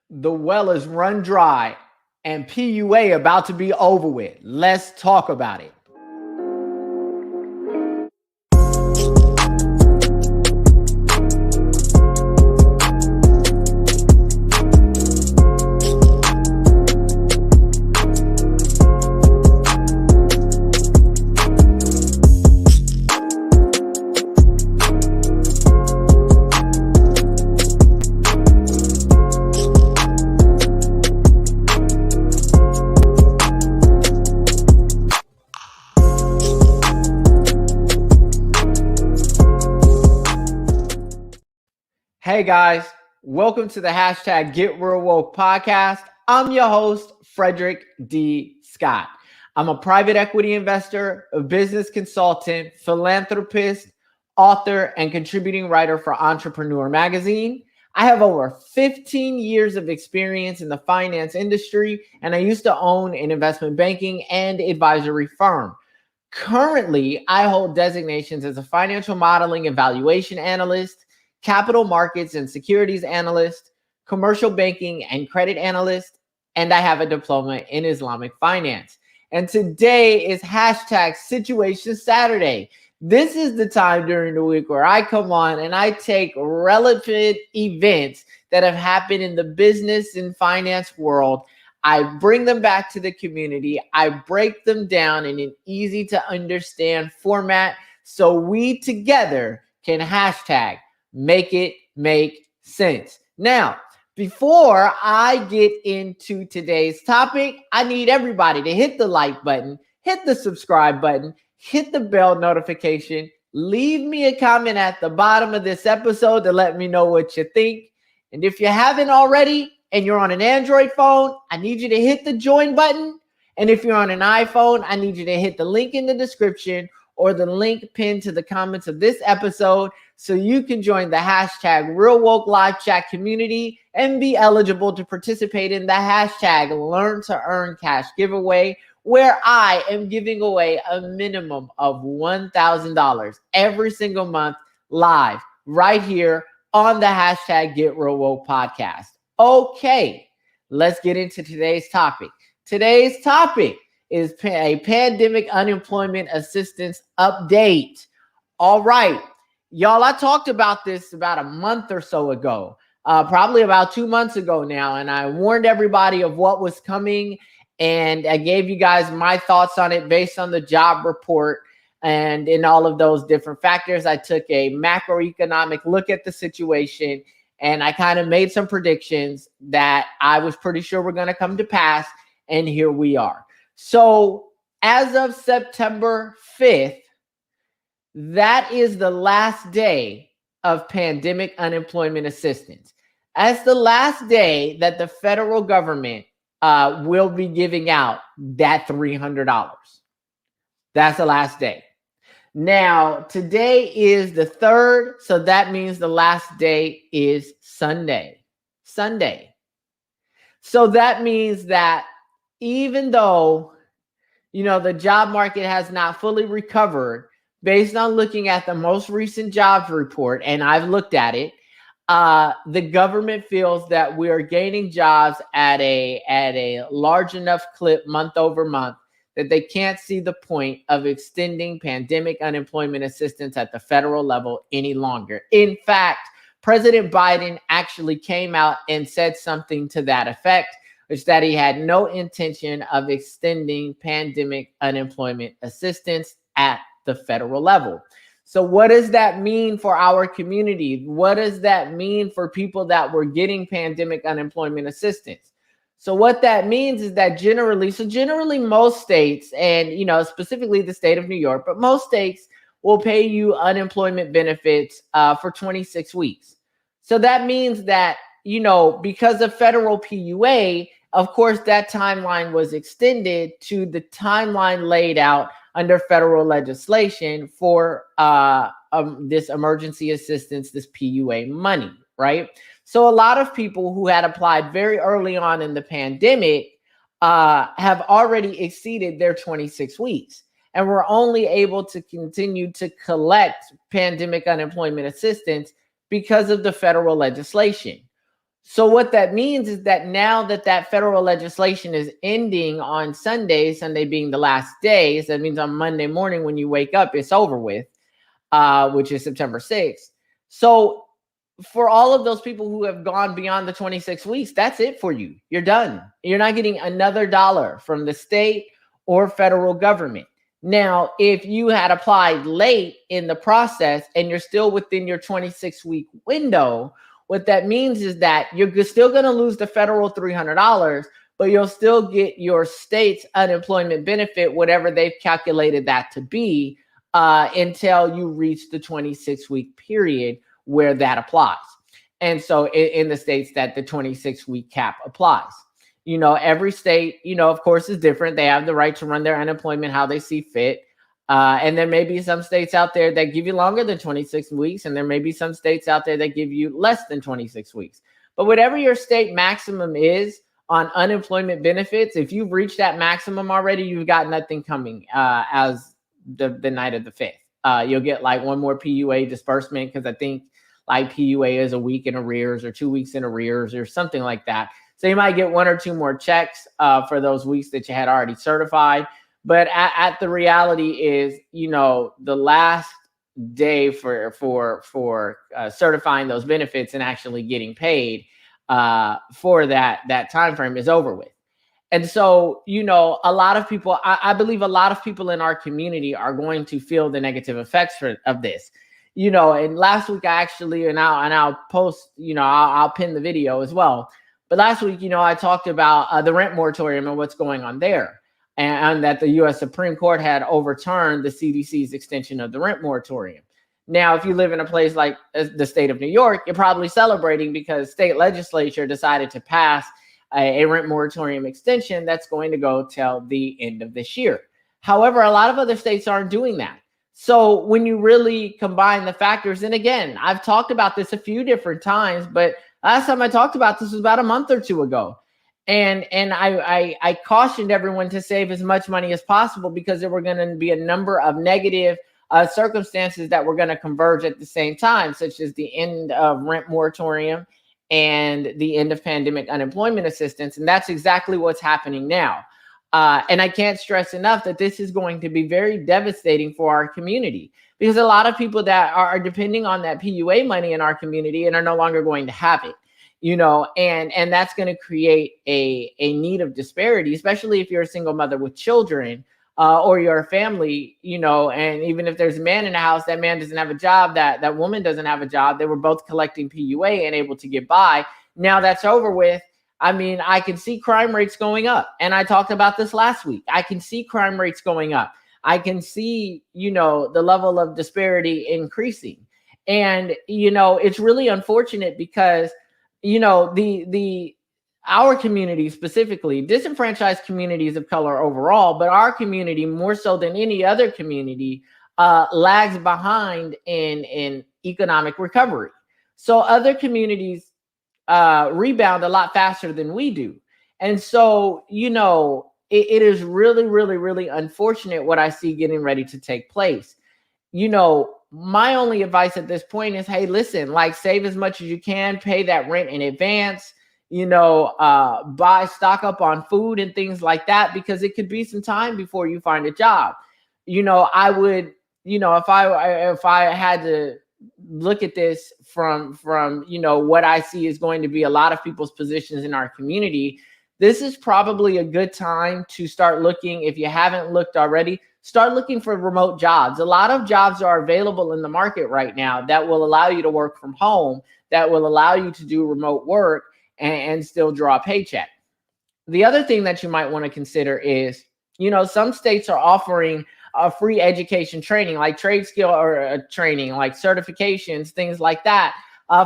The well is run dry and PUA about to be over with. Let's talk about it. Hey guys, welcome to the hashtag Get Real Woke podcast. I'm your host, Frederick D. Scott. I'm a private equity investor, a business consultant, philanthropist, author, and contributing writer for Entrepreneur Magazine. I have over 15 years of experience in the finance industry, and I used to own an investment banking and advisory firm. Currently, I hold designations as a financial modeling and valuation analyst, capital markets and securities analyst, commercial banking and credit analyst, and I have a diploma in Islamic finance. And today is hashtag Situation Saturday. This is the time during the week where I come on and I take relevant events that have happened in the business and finance world. I bring them back to the community. I break them down in an easy to understand format so we together can hashtag make it make sense. Now, before I get into today's topic, I need everybody to hit the like button, hit the subscribe button, hit the bell notification, leave me a comment at the bottom of this episode to let me know what you think. And if you haven't already and you're on an Android phone, I need you to hit the join button. And if you're on an iPhone, I need you to hit the link in the description or the link pinned to the comments of this episode so you can join the hashtag Real Woke Live Chat community and be eligible to participate in the hashtag Learn to Earn Cash giveaway, where I am giving away a minimum of $1,000 every single month live right here on the hashtag Get Real Woke podcast. Okay, let's get into today's topic. Today's topic is a pandemic unemployment assistance update. All right, y'all, I talked about this about a month or so ago, probably about 2 months ago now, and I warned everybody of what was coming, and I gave you guys my thoughts on it based on the job report and in all of those different factors. I took a macroeconomic look at the situation, and I kind of made some predictions that I was pretty sure were going to come to pass, and here we are. So as of September 5th, that is the last day of pandemic unemployment assistance. That's the last day that the federal government will be giving out that $300. That's the last day. Now, today is the 3rd, so that means the last day is Sunday. So that means that even though, the job market has not fully recovered, based on looking at the most recent jobs report, and I've looked at it, the government feels that we are gaining jobs at a large enough clip month over month that they can't see the point of extending pandemic unemployment assistance at the federal level any longer. In fact, President Biden actually came out and said something to that effect, which that he had no intention of extending pandemic unemployment assistance at the federal level. So what does that mean for our community? What does that mean for people that were getting pandemic unemployment assistance? So what that means is that generally most states, and specifically the state of New York, but most states will pay you unemployment benefits for 26 weeks. So that means that, because of federal PUA, of course, that timeline was extended to the timeline laid out under federal legislation for this emergency assistance, this PUA money, right? So a lot of people who had applied very early on in the pandemic have already exceeded their 26 weeks. And we're only able to continue to collect pandemic unemployment assistance because of the federal legislation. So what that means is that now that that federal legislation is ending on Sunday, Sunday being the last day, so that means on Monday morning when you wake up, it's over with, which is September 6th. So for all of those people who have gone beyond the 26 weeks, that's it for you. You're done. You're not getting another dollar from the state or federal government. Now, if you had applied late in the process and you're still within your 26-week window, what that means is that you're still going to lose the federal $300, but you'll still get your state's unemployment benefit, whatever they've calculated that to be, until you reach the 26-week period where that applies. And so in the states that the 26-week cap applies, every state, of course, is different. They have the right to run their unemployment how they see fit. And there may be some states out there that give you longer than 26 weeks. And there may be some states out there that give you less than 26 weeks. But whatever your state maximum is on unemployment benefits, if you've reached that maximum already, you've got nothing coming as the night of the 5th. You'll get like one more PUA disbursement, because I think like PUA is a week in arrears or 2 weeks in arrears or something like that. So you might get one or two more checks for those weeks that you had already certified. But at the reality is, the last day for certifying those benefits and actually getting paid for that time frame is over with. And so, a lot of people, I believe a lot of people in our community are going to feel the negative effects of this. And last week I actually, and I'll post, I'll pin the video as well. But last week, I talked about the rent moratorium and what's going on there, and that the U.S. Supreme Court had overturned the CDC's extension of the rent moratorium. Now, if you live in a place like the state of New York, you're probably celebrating because state legislature decided to pass a rent moratorium extension that's going to go till the end of this year. However, a lot of other states aren't doing that. So when you really combine the factors, and again, I've talked about this a few different times, but last time I talked about this was about a month or two ago. And I cautioned everyone to save as much money as possible, because there were going to be a number of negative circumstances that were going to converge at the same time, such as the end of rent moratorium and the end of pandemic unemployment assistance. And that's exactly what's happening now. And I can't stress enough that this is going to be very devastating for our community, because a lot of people that are depending on that PUA money in our community and are no longer going to have it, and that's going to create a need of disparity, especially if you're a single mother with children, or you're a family, and even if there's a man in the house, that man doesn't have a job, that woman doesn't have a job. They were both collecting PUA and able to get by. Now that's over with. I mean, I can see crime rates going up. And I talked about this last week. I can see crime rates going up. I can see, the level of disparity increasing. And, it's really unfortunate because, our community specifically, disenfranchised communities of color overall, but our community more so than any other community, lags behind in economic recovery. So other communities rebound a lot faster than we do. And so, it is really, really, really unfortunate what I see getting ready to take place. My only advice at this point is, hey, listen, save as much as you can, pay that rent in advance, buy, stock up on food and things like that, because it could be some time before you find a job. I would, if I had to look at this from what I see is going to be a lot of people's positions in our community, this is probably a good time to start looking. If you haven't looked already, start looking for remote jobs. A lot of jobs are available in the market right now that will allow you to work from home, that will allow you to do remote work and still draw a paycheck. The other thing that you might want to consider is, some states are offering free education training, like trade skill or training, like certifications, things like that.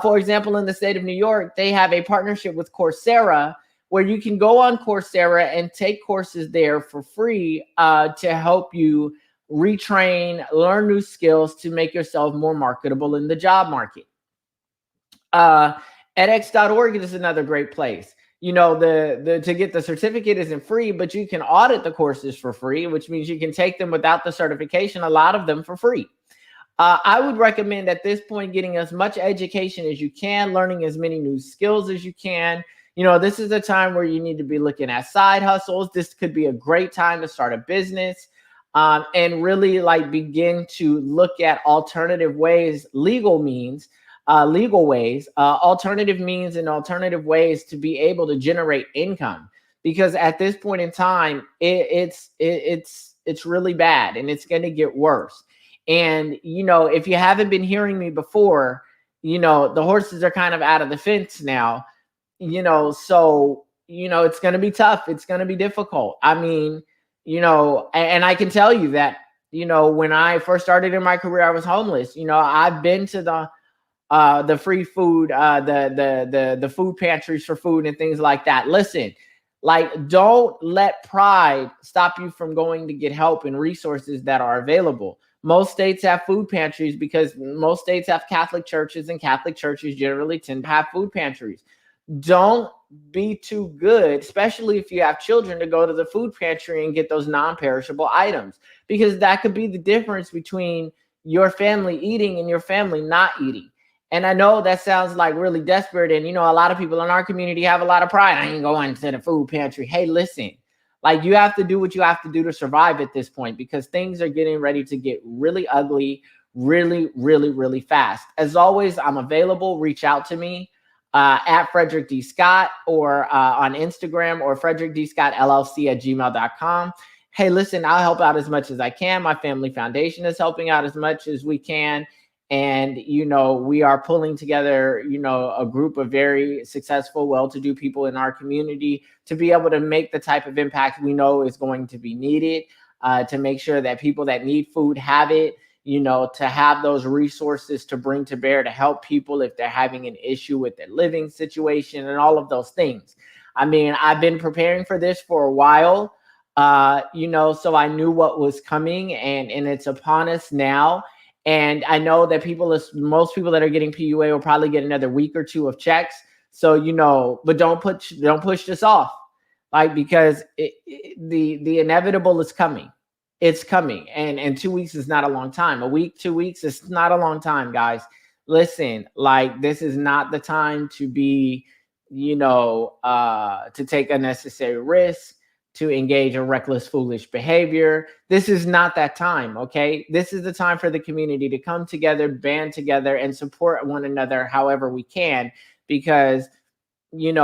For example, in the state of New York, they have a partnership with Coursera, where you can go on Coursera and take courses there for free to help you retrain, learn new skills to make yourself more marketable in the job market. edX.org is another great place. To get the certificate isn't free, but you can audit the courses for free, which means you can take them without the certification, a lot of them for free. I would recommend at this point getting as much education as you can, learning as many new skills as you can. This is a time where you need to be looking at side hustles. This could be a great time to start a business, and really like begin to look at alternative ways, legal ways, alternative means and alternative ways to be able to generate income. Because at this point in time, it's really bad and it's going to get worse. And if you haven't been hearing me before, the horses are kind of out of the fence now. So it's going to be tough. It's going to be difficult. I mean, and I can tell you that when I first started in my career, I was homeless. I've been to the free food, the food pantries for food and things like that. Listen, like, don't let pride stop you from going to get help and resources that are available. Most states have food pantries because most states have Catholic churches, and Catholic churches generally tend to have food pantries. Don't be too good, especially if you have children, to go to the food pantry and get those non-perishable items, because that could be the difference between your family eating and your family not eating. And I know that sounds like really desperate. And, a lot of people in our community have a lot of pride. I ain't going to the food pantry. Hey, listen, like, you have to do what you have to do to survive at this point, because things are getting ready to get really ugly, really, really, really fast. As always, I'm available. Reach out to me at Frederick D. Scott, or on Instagram, or frederickdscottllc@gmail.com. Hey, listen, I'll help out as much as I can. My family foundation is helping out as much as we can. And, we are pulling together, a group of very successful, well-to-do people in our community to be able to make the type of impact we know is going to be needed, to make sure that people that need food have it, to have those resources to bring to bear to help people if they're having an issue with their living situation and all of those things. I mean, I've been preparing for this for a while, so I knew what was coming, and it's upon us now. And I know that most people that are getting PUA will probably get another week or two of checks. So, but don't push this off, like, because the inevitable is coming. It's coming. And 2 weeks is not a long time. A week, 2 weeks is not a long time, guys. Listen, like, this is not the time to be, to take unnecessary risks, to engage in reckless, foolish behavior. This is not that time, okay? This is the time for the community to come together, band together, and support one another however we can, because, the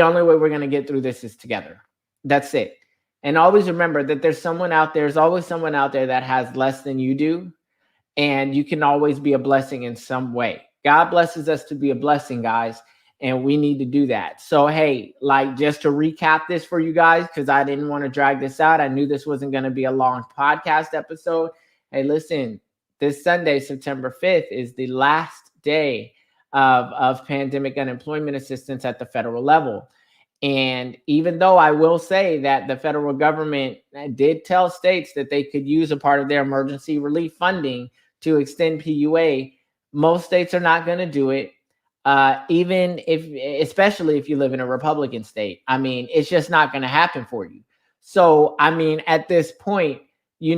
only way we're going to get through this is together. That's it. And always remember that there's always someone out there that has less than you do, and you can always be a blessing in some way. God blesses us to be a blessing, guys. And we need to do that. So, hey, like, just to recap this for you guys, because I didn't want to drag this out. I knew this wasn't going to be a long podcast episode. Hey, listen, this Sunday, September 5th, is the last day of pandemic unemployment assistance at the federal level. And even though I will say that the federal government did tell states that they could use a part of their emergency relief funding to extend PUA, most states are not going to do it. Especially if you live in a Republican state. I mean, it's just not going to happen for you. So, I mean, at this point, we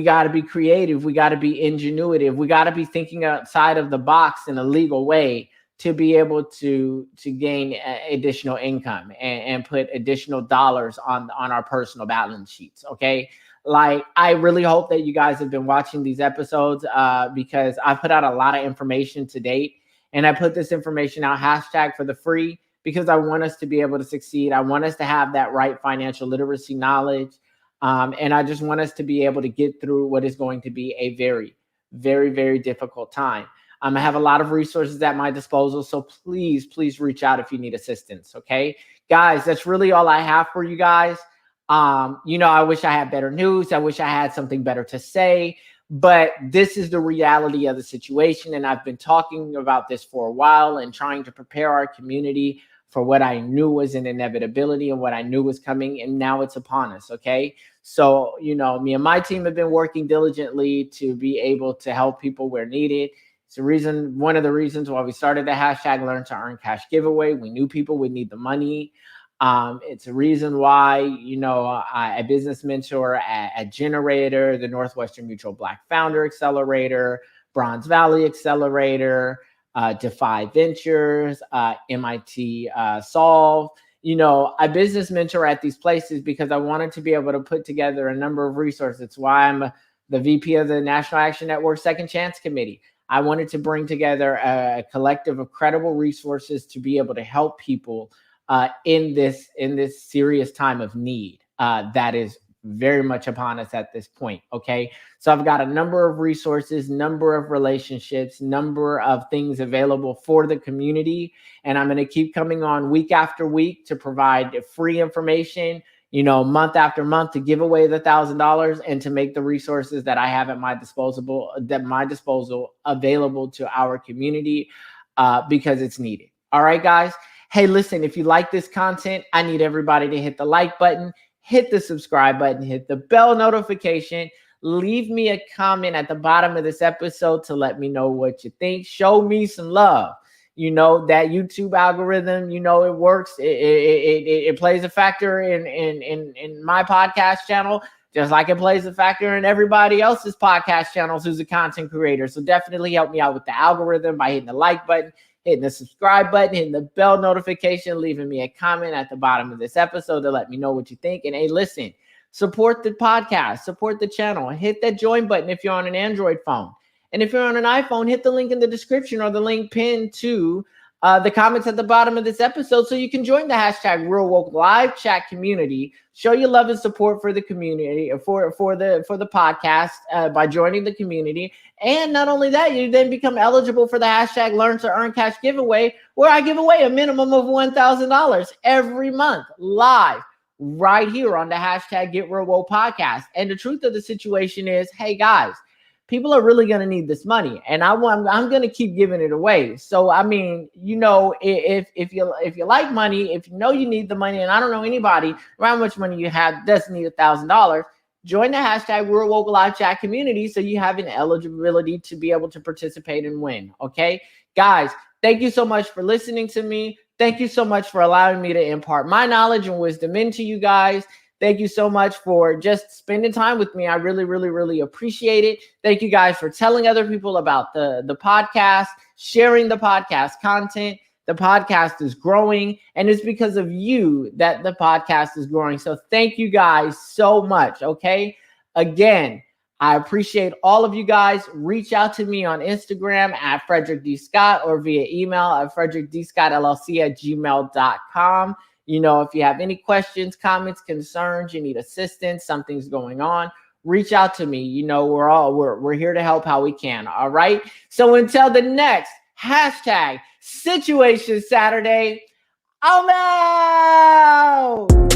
got to be creative. We got to be ingenuitive. We got to be thinking outside of the box in a legal way to be able to gain additional income and put additional dollars on our personal balance sheets. Okay. Like, I really hope that you guys have been watching these episodes, because I put out a lot of information to date. And I put this information out, hashtag for the free, because I want us to be able to succeed. I want us to have that right financial literacy knowledge. And I just want us to be able to get through what is going to be a very, very, very difficult time. I have a lot of resources at my disposal. So please reach out if you need assistance. Okay, guys, that's really all I have for you guys. I wish I had better news. I wish I had something better to say. But this is the reality of the situation. And I've been talking about this for a while and trying to prepare our community for what I knew was an inevitability and what I knew was coming. And now it's upon us. Okay. So, me and my team have been working diligently to be able to help people where needed. It's one of the reasons why we started the hashtag Learn to Earn Cash giveaway. We knew people would need the money. It's a reason why, I business mentor at Generator, the Northwestern Mutual Black Founder Accelerator, Bronze Valley Accelerator, Defy Ventures, MIT Solve. I business mentor at these places because I wanted to be able to put together a number of resources. It's why I'm the VP of the National Action Network Second Chance Committee. I wanted to bring together a collective of credible resources to be able to help people in this serious time of need that is very much upon us at this point. Okay, so I've got a number of resources, number of relationships, number of things available for the community, and I'm going to keep coming on week after week to provide free information, month after month, to give away the $1,000 and to make the resources that I have at my disposal available to our community because it's needed. All right, guys. Hey, listen, if you like this content, I need everybody to hit the like button, hit the subscribe button, hit the bell notification, leave me a comment at the bottom of this episode to let me know what you think. Show me some love. That YouTube algorithm, it works. It plays a factor in my podcast channel, just like it plays a factor in everybody else's podcast channels who's a content creator. So definitely help me out with the algorithm by hitting the like button, hitting the subscribe button, hitting the bell notification, leaving me a comment at the bottom of this episode to let me know what you think. And hey, listen, support the podcast, support the channel, hit that join button if you're on an Android phone. And if you're on an iPhone, hit the link in the description or the link pinned to the comments at the bottom of this episode so you can join the hashtag Real Woke live chat community. Show your love and support for the community, for the podcast by joining the community. And not only that, you then become eligible for the hashtag Learn to Earn Cash giveaway, where I give away a minimum of $1,000 every month live right here on the hashtag Get Real Woke podcast. And the truth of the situation is, hey guys, people are really going to need this money, and I'm going to keep giving it away. So, I mean, if you like money, if you need the money, and I don't know anybody around how much money you have doesn't need $1,000, join the hashtag Real Woke live chat community so you have an eligibility to be able to participate and win. Okay, guys, thank you so much for listening to me. Thank you so much for allowing me to impart my knowledge and wisdom into you guys. Thank you so much for just spending time with me. I really, really, really appreciate it. Thank you guys for telling other people about the podcast, sharing the podcast content. The podcast is growing, and it's because of you that the podcast is growing. So thank you guys so much, okay? Again, I appreciate all of you guys. Reach out to me on Instagram at Frederick D. Scott or via email at frederickdscottllc@gmail.com. If you have any questions, comments, concerns, you need assistance, something's going on, reach out to me. We're here to help how we can. All right. So until the next hashtag Situation Saturday, I'm out.